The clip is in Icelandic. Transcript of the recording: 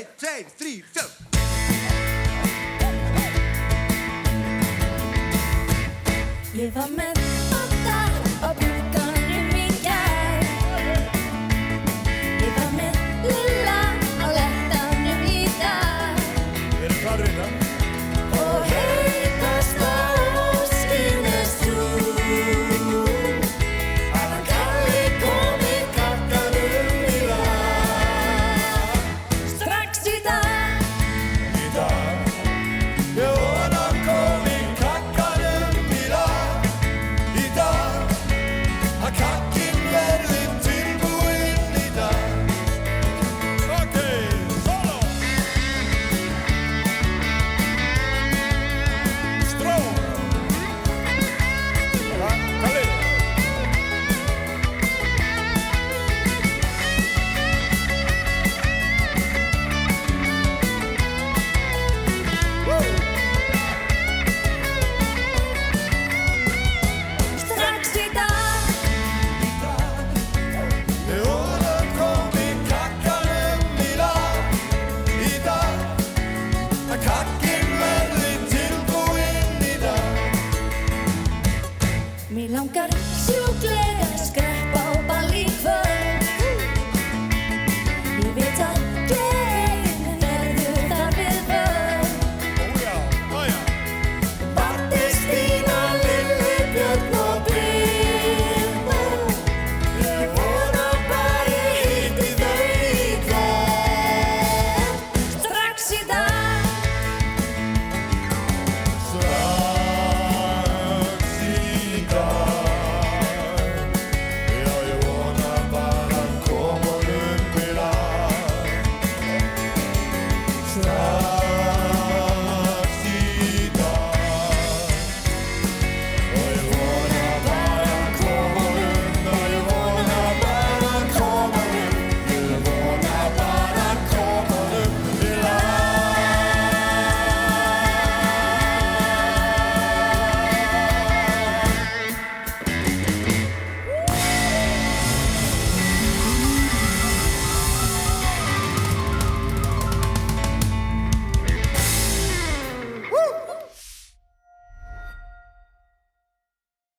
1, 2, 3, 4 Ég var með bata á glugganum í gær. Ég var með Lilla á lettanum í dag. Við erum klárir í það. Og heitasta óskin er sú að hann Kalli komi kakkanum í lag. Strax í dag. Í dag. Ég vona hann komi kakkanum í lag. Í dag. Að kakkinn verði tilbúinn í dag. Ok, solo. Stró. Kalli. Strax í dag. Ég vona hann komi kakkanum í lag. Í dag. Að kakkinn verði tilbúinn í dag. Mig langar